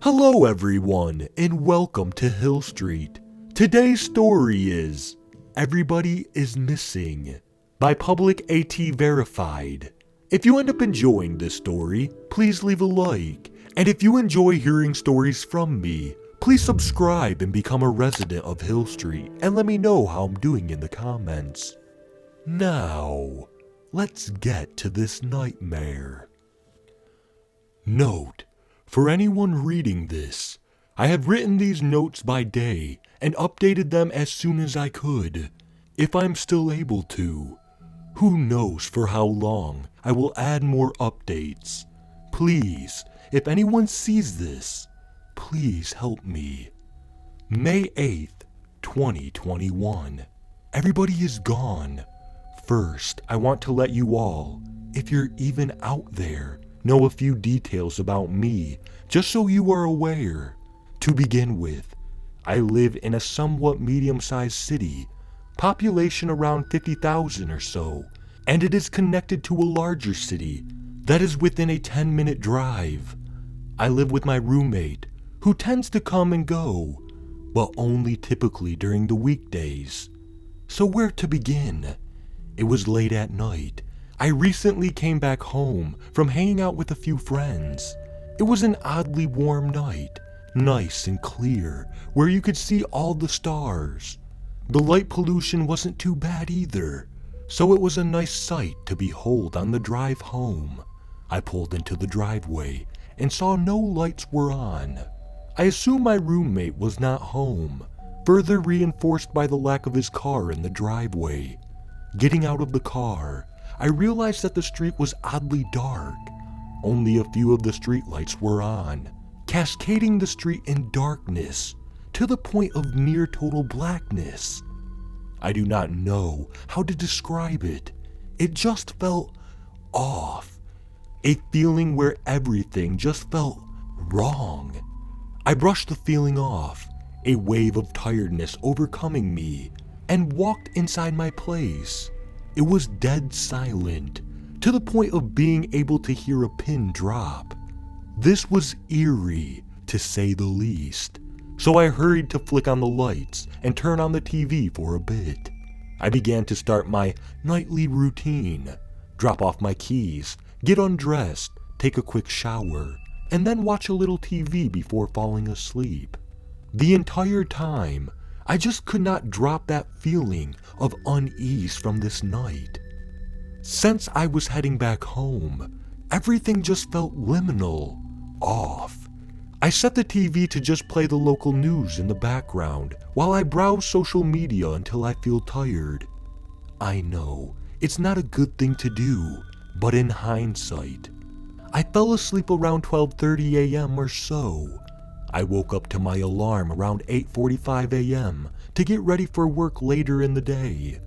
Hello everyone, and welcome to Hill Street. Today's story is Everybody is Missing by Public AT Verified. If you end up enjoying this story, please leave a like. And if you enjoy hearing stories from me, please subscribe and become a resident of Hill Street and let me know how I'm doing in the comments. Now, let's get to this nightmare. Note: for anyone reading this, I have written these notes by day and updated them as soon as I could, if I'm still able to. Who knows for how long I will add more updates. Please, if anyone sees this, please help me. May 8th, 2021. Everybody is gone. First, I want to let you all, if you're even out there, know a few details about me, just so you are aware. To begin with, I live in a somewhat medium-sized city, population around 50,000 or so, and it is connected to a larger city that is within a 10-minute drive. I live with my roommate, who tends to come and go, but only typically during the weekdays. So where to begin? It was late at night. I recently came back home from hanging out with a few friends. It was an oddly warm night, nice and clear, where you could see all the stars. The light pollution wasn't too bad either, so it was a nice sight to behold on the drive home. I pulled into the driveway and saw no lights were on. I assumed my roommate was not home, further reinforced by the lack of his car in the driveway. Getting out of the car, I realized that the street was oddly dark. Only a few of the streetlights were on, cascading the street in darkness to the point of near total blackness. I do not know how to describe it. It just felt off. A feeling where everything just felt wrong. I brushed the feeling off, a wave of tiredness overcoming me, and walked inside my place. It was dead silent, to the point of being able to hear a pin drop. This was eerie, to say the least, so I hurried to flick on the lights and turn on the TV for a bit. I began to start my nightly routine, drop off my keys, get undressed, take a quick shower, and then watch a little TV before falling asleep. The entire time, I just could not drop that feeling of unease from this night. Since I was heading back home, everything just felt liminal, off. I set the TV to just play the local news in the background while I browse social media until I feel tired. I know, it's not a good thing to do, but in hindsight, I fell asleep around 12:30 a.m. or so. I woke up to my alarm around 8:45 a.m. to get ready for work later in the day.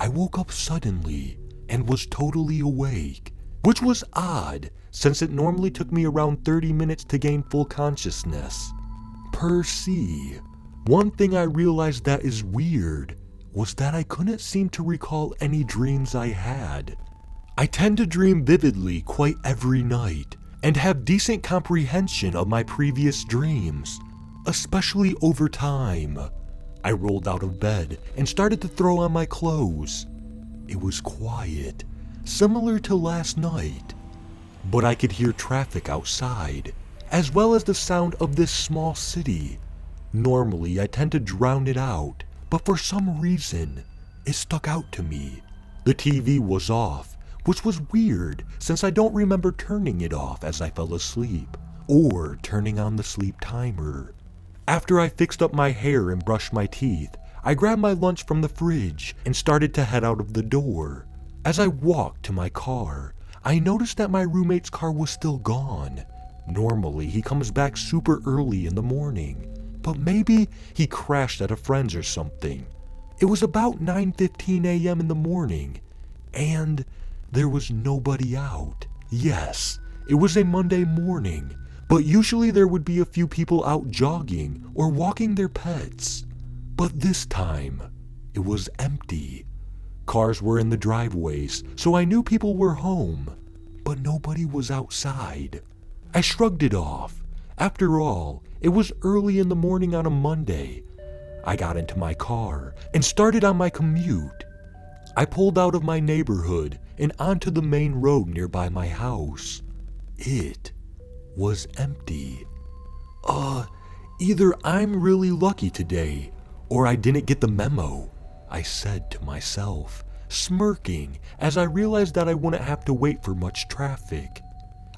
I woke up suddenly and was totally awake, which was odd since it normally took me around 30 minutes to gain full consciousness. Per se, one thing I realized that is weird was that I couldn't seem to recall any dreams I had. I tend to dream vividly quite every night, and have decent comprehension of my previous dreams, especially over time. I rolled out of bed and started to throw on my clothes. It was quiet, similar to last night, but I could hear traffic outside, as well as the sound of this small city. Normally I tend to drown it out, but for some reason, it stuck out to me. The TV was off, which was weird since I don't remember turning it off as I fell asleep, or turning on the sleep timer. After I fixed up my hair and brushed my teeth, I grabbed my lunch from the fridge and started to head out of the door. As I walked to my car, I noticed that my roommate's car was still gone. Normally he comes back super early in the morning, but maybe he crashed at a friend's or something. It was about 9:15 a.m. in the morning, and there was nobody out. Yes, it was a Monday morning, but usually there would be a few people out jogging or walking their pets. But this time, it was empty. Cars were in the driveways, so I knew people were home, but nobody was outside. I shrugged it off, After all, it was early in the morning on a Monday. I got into my car and started on my commute. I pulled out of my neighborhood and onto the main road nearby my house. It was empty. Either I'm really lucky today, or I didn't get the memo, I said to myself, smirking as I realized that I wouldn't have to wait for much traffic.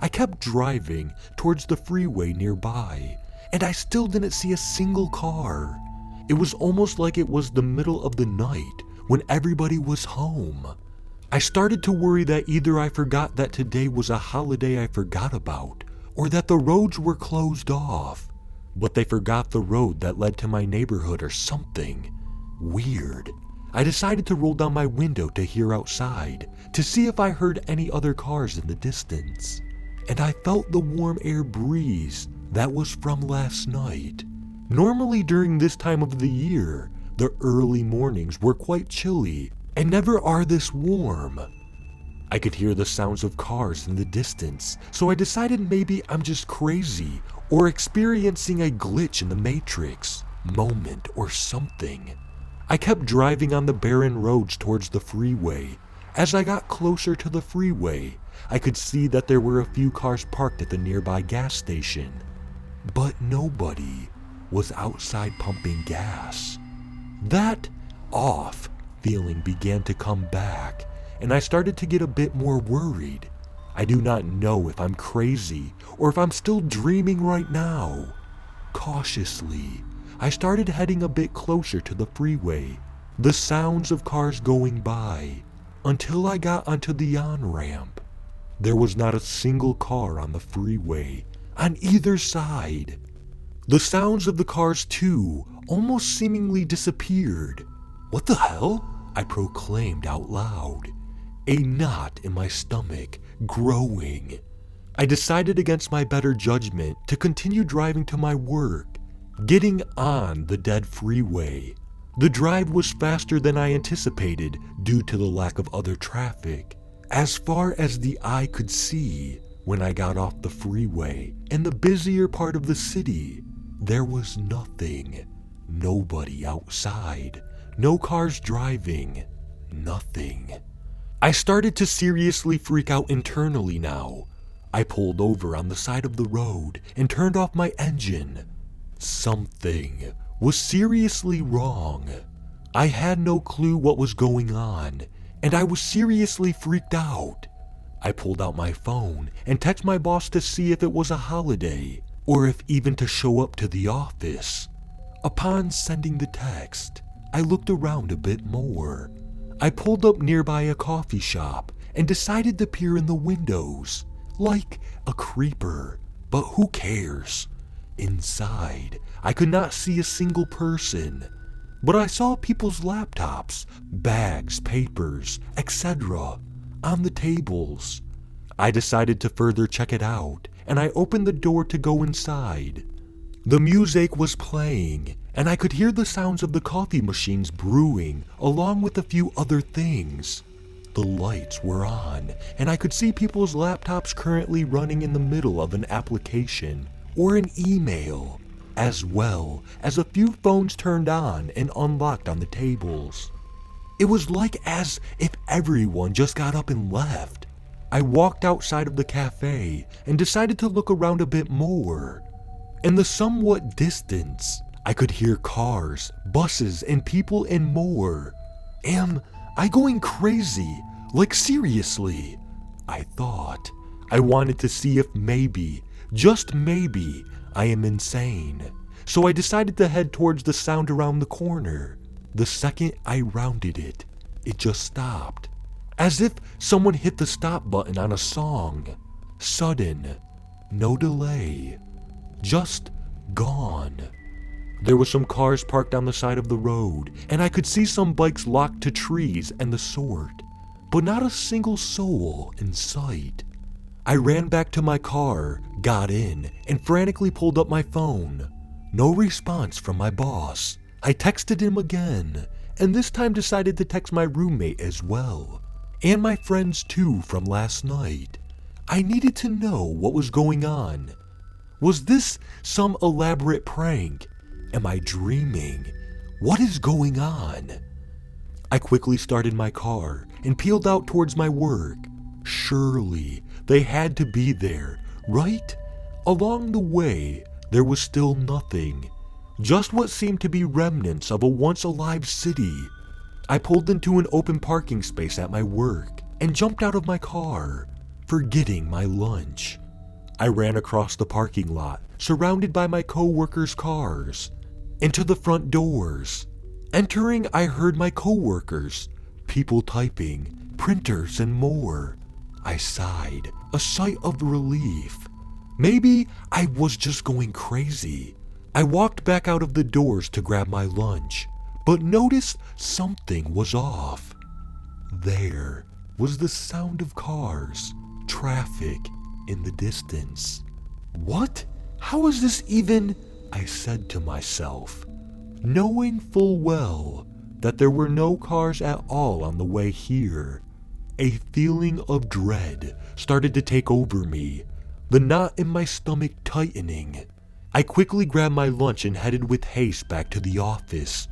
I kept driving towards the freeway nearby, and I still didn't see a single car. It was almost like it was the middle of the night when everybody was home. I started to worry that either I forgot that today was a holiday I forgot about, or that the roads were closed off. But they forgot the road that led to my neighborhood or something. Weird. I decided to roll down my window to hear outside, to see if I heard any other cars in the distance. And I felt the warm air breeze that was from last night. Normally during this time of the year, the early mornings were quite chilly and never are this warm. I could hear the sounds of cars in the distance, so I decided maybe I'm just crazy or experiencing a glitch in the Matrix moment or something. I kept driving on the barren roads towards the freeway. As I got closer to the freeway, I could see that there were a few cars parked at the nearby gas station, but nobody was outside pumping gas. That off feeling began to come back, and I started to get a bit more worried. I do not know if I'm crazy or if I'm still dreaming right now. Cautiously, I started heading a bit closer to the freeway, the sounds of cars going by, until I got onto the on-ramp. There was not a single car on the freeway, on either side. The sounds of the cars too almost seemingly disappeared. What the hell? I proclaimed out loud, a knot in my stomach growing. I decided against my better judgment to continue driving to my work, getting on the dead freeway. The drive was faster than I anticipated due to the lack of other traffic. As far as the eye could see, when I got off the freeway in the busier part of the city, there was nothing. Nobody outside. No cars driving. Nothing. I started to seriously freak out internally now. I pulled over on the side of the road and turned off my engine. Something was seriously wrong. I had no clue what was going on, and I was seriously freaked out. I pulled out my phone and texted my boss to see if it was a holiday, or if even to show up to the office. Upon sending the text, I looked around a bit more. I pulled up nearby a coffee shop and decided to peer in the windows, like a creeper, but who cares? Inside, I could not see a single person, but I saw people's laptops, bags, papers, etc. on the tables. I decided to further check it out, and I opened the door to go inside. The music was playing, and I could hear the sounds of the coffee machines brewing along with a few other things. The lights were on, and I could see people's laptops currently running in the middle of an application or an email, as well as a few phones turned on and unlocked on the tables. It was like as if everyone just got up and left. I walked outside of the cafe and decided to look around a bit more. In the somewhat distance, I could hear cars, buses, and people and more. Am I going crazy? Like seriously? I thought. I wanted to see if maybe, just maybe, I am insane. So I decided to head towards the sound around the corner. The second I rounded it, it just stopped. As if someone hit the stop button on a song. Sudden, no delay. Just gone. There were some cars parked on the side of the road, and I could see some bikes locked to trees and the sort, but not a single soul in sight. I ran back to my car, got in, and frantically pulled up my phone. No response from my boss. I texted him again, and this time decided to text my roommate as well, and my friends too from last night. I needed to know what was going on. Was this some elaborate prank? Am I dreaming? What is going on? I quickly started my car and peeled out towards my work. Surely they had to be there, right? Along the way, there was still nothing. Just what seemed to be remnants of a once alive city. I pulled into an open parking space at my work and jumped out of my car, forgetting my lunch. I ran across the parking lot, surrounded by my co-workers' cars, into the front doors. Entering, I heard my co-workers, people typing, printers, and more. I sighed, a sigh of relief. Maybe I was just going crazy. I walked back out of the doors to grab my lunch, but noticed something was off. There was the sound of cars, traffic in the distance. What? How is this even? I said to myself, knowing full well that there were no cars at all on the way here. A feeling of dread started to take over me, the knot in my stomach tightening. I quickly grabbed my lunch and headed with haste back to the office.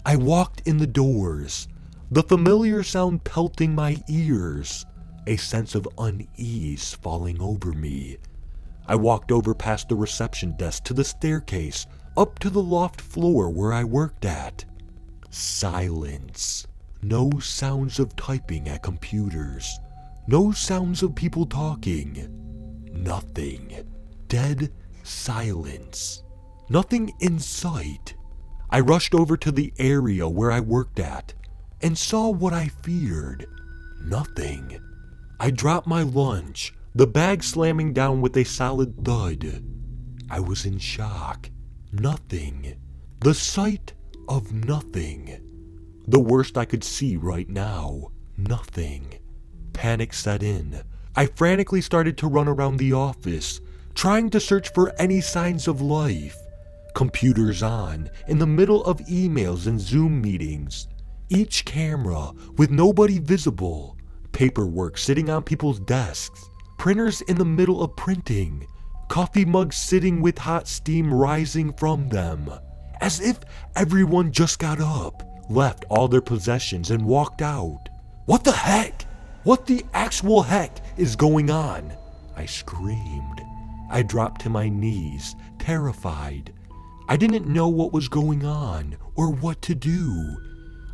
I walked in the doors, the familiar sound pelting my ears, a sense of unease falling over me. I walked over past the reception desk to the staircase, up to the loft floor where I worked at. Silence. No sounds of typing at computers. No sounds of people talking. Nothing. Dead silence. Nothing in sight. I rushed over to the area where I worked at and saw what I feared. Nothing. I dropped my lunch, the bag slamming down with a solid thud. I was in shock. Nothing. The sight of nothing. The worst I could see right now. Nothing. Panic set in. I frantically started to run around the office, trying to search for any signs of life. Computers on, in the middle of emails and Zoom meetings. Each camera with nobody visible. Paperwork sitting on people's desks. Printers in the middle of printing. Coffee mugs sitting with hot steam rising from them. As if everyone just got up, left all their possessions and walked out. What the heck? What the actual heck is going on? I screamed. I dropped to my knees, terrified. I didn't know what was going on or what to do.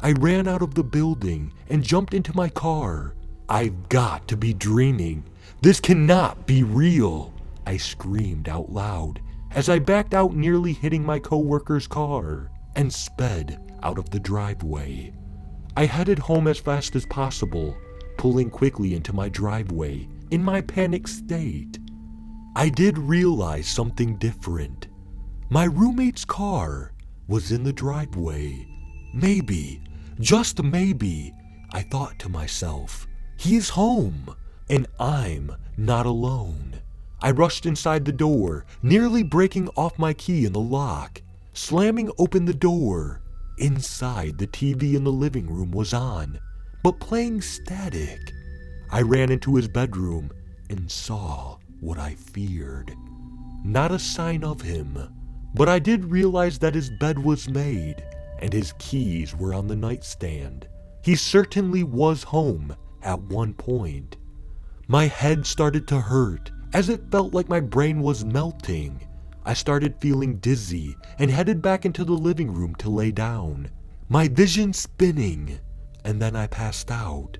I ran out of the building and jumped into my car. I've got to be dreaming. This cannot be real. I screamed out loud as I backed out, nearly hitting my co-worker's car, and sped out of the driveway. I headed home as fast as possible, pulling quickly into my driveway in my panicked state. I did realize something different. My roommate's car was in the driveway. Maybe, just maybe, I thought to myself, he's home, and I'm not alone. I rushed inside the door, nearly breaking off my key in the lock, slamming open the door. Inside, the TV in the living room was on, but playing static. I ran into his bedroom and saw what I feared. Not a sign of him, but I did realize that his bed was made and his keys were on the nightstand. He certainly was home at one point. My head started to hurt as it felt like my brain was melting. I started feeling dizzy and headed back into the living room to lay down, my vision spinning, and then I passed out.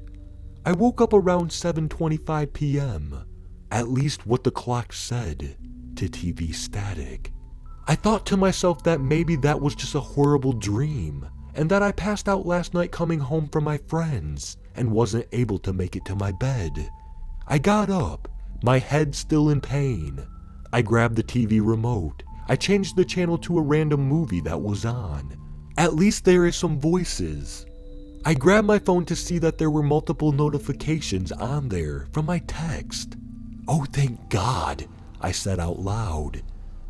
I woke up around 7:25 p.m., at least what the clock said, to TV static. I thought to myself that maybe that was just a horrible dream, and that I passed out last night coming home from my friends and wasn't able to make it to my bed. I got up, my head still in pain. I grabbed the TV remote. I changed the channel to a random movie that was on. At least there is some voices. I grabbed my phone to see that there were multiple notifications on there from my text. Oh, thank God, I said out loud.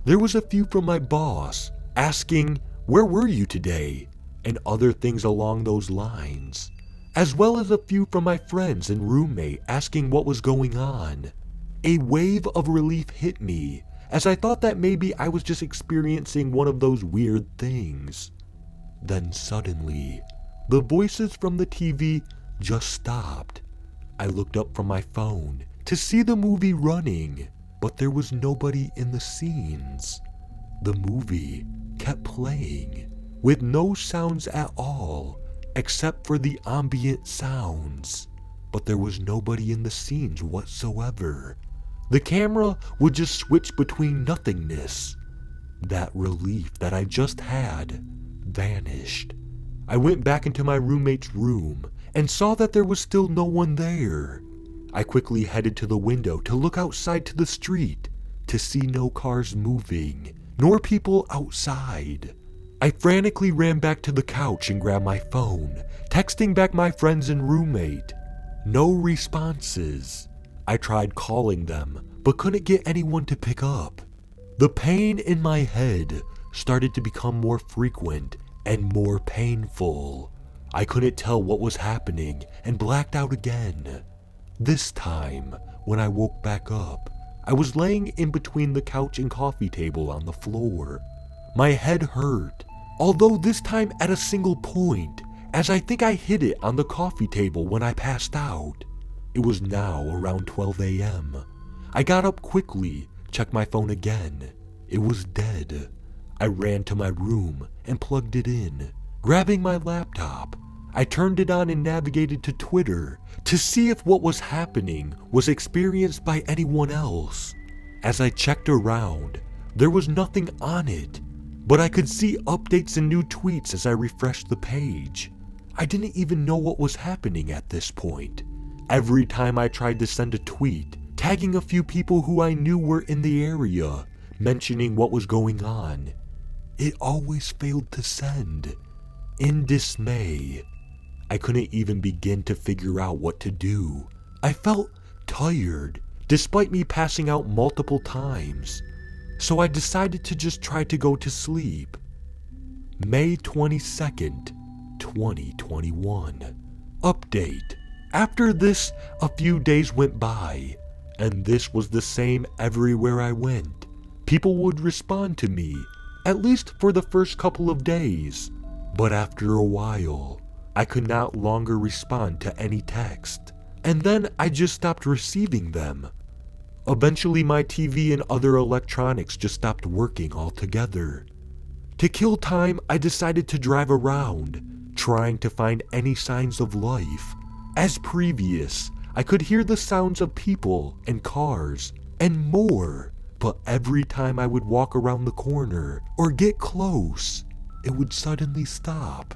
There was a few from my boss, asking, "Where were you today?" and other things along those lines, as well as a few from my friends and roommate asking what was going on. A wave of relief hit me as I thought that maybe I was just experiencing one of those weird things. Then suddenly, the voices from the TV just stopped. I looked up from my phone to see the movie running, but there was nobody in the scenes. The movie kept playing, with no sounds at all, except for the ambient sounds. But there was nobody in the scenes whatsoever. The camera would just switch between nothingness. That relief that I just had vanished. I went back into my roommate's room and saw that there was still no one there. I quickly headed to the window to look outside to the street to see no cars moving, nor people outside. I frantically ran back to the couch and grabbed my phone, texting back my friends and roommate. No responses. I tried calling them, but couldn't get anyone to pick up. The pain in my head started to become more frequent and more painful. I couldn't tell what was happening and blacked out again. This time, when I woke back up, I was laying in between the couch and coffee table on the floor. My head hurt, although this time at a single point, as I think I hit it on the coffee table when I passed out. It was now around 12 a.m. I got up quickly, checked my phone again. It was dead. I ran to my room and plugged it in. Grabbing my laptop, I turned it on and navigated to Twitter to see if what was happening was experienced by anyone else. As I checked around, there was nothing on it, but I could see updates and new tweets as I refreshed the page. I didn't even know what was happening at this point. Every time I tried to send a tweet, tagging a few people who I knew were in the area, mentioning what was going on, it always failed to send. In dismay, I couldn't even begin to figure out what to do. I felt tired, despite me passing out multiple times, so I decided to just try to go to sleep. May 22nd, 2021. Update. After this, a few days went by, and this was the same everywhere I went. People would respond to me, at least for the first couple of days, but after a while, I could not longer respond to any text, and then I just stopped receiving them. Eventually, my TV and other electronics just stopped working altogether. To kill time, I decided to drive around, trying to find any signs of life. As previous, I could hear the sounds of people and cars and more, but every time I would walk around the corner or get close, it would suddenly stop.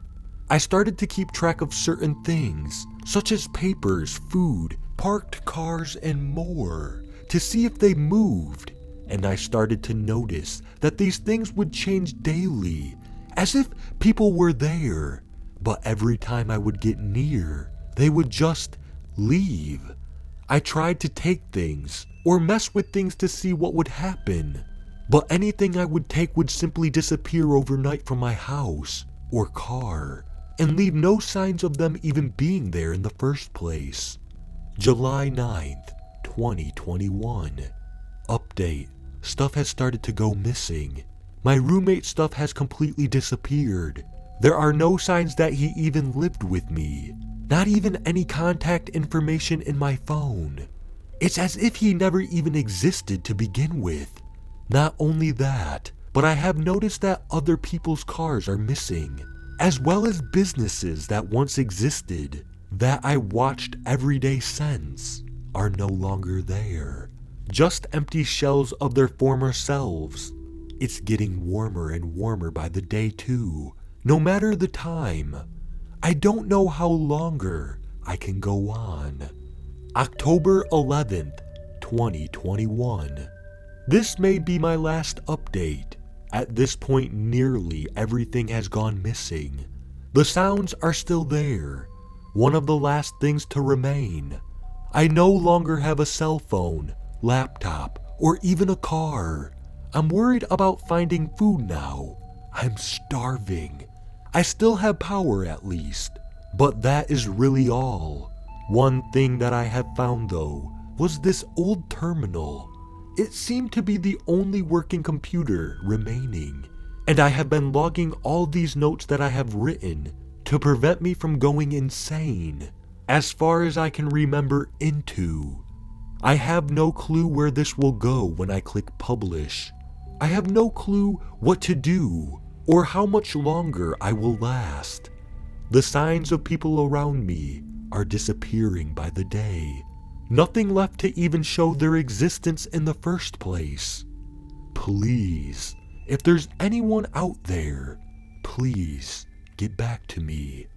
I started to keep track of certain things, such as papers, food, parked cars, and more, to see if they moved, and I started to notice that these things would change daily, as if people were there, but every time I would get near, they would just leave. I tried to take things or mess with things to see what would happen, but anything I would take would simply disappear overnight from my house or car and leave no signs of them even being there in the first place. July 9th, 2021. Update. Stuff has started to go missing. My roommate's stuff has completely disappeared. There are no signs that he even lived with me. Not even any contact information in my phone. It's as if he never even existed to begin with. Not only that, but I have noticed that other people's cars are missing, as well as businesses that once existed, that I watched every day since, are no longer there. Just empty shells of their former selves. It's getting warmer and warmer by the day too, no matter the time. I don't know how longer I can go on. October 11th, 2021. This may be my last update. At this point, nearly everything has gone missing. The sounds are still there, one of the last things to remain. I no longer have a cell phone, laptop, or even a car. I'm worried about finding food now. I'm starving. I still have power at least, but that is really all. One thing that I have found though was this old terminal. It seemed to be the only working computer remaining, and I have been logging all these notes that I have written to prevent me from going insane, as far as I can remember into. I have no clue where this will go when I click publish. I have no clue what to do or how much longer I will last. The signs of people around me are disappearing by the day. Nothing left to even show their existence in the first place. Please, if there's anyone out there, please get back to me.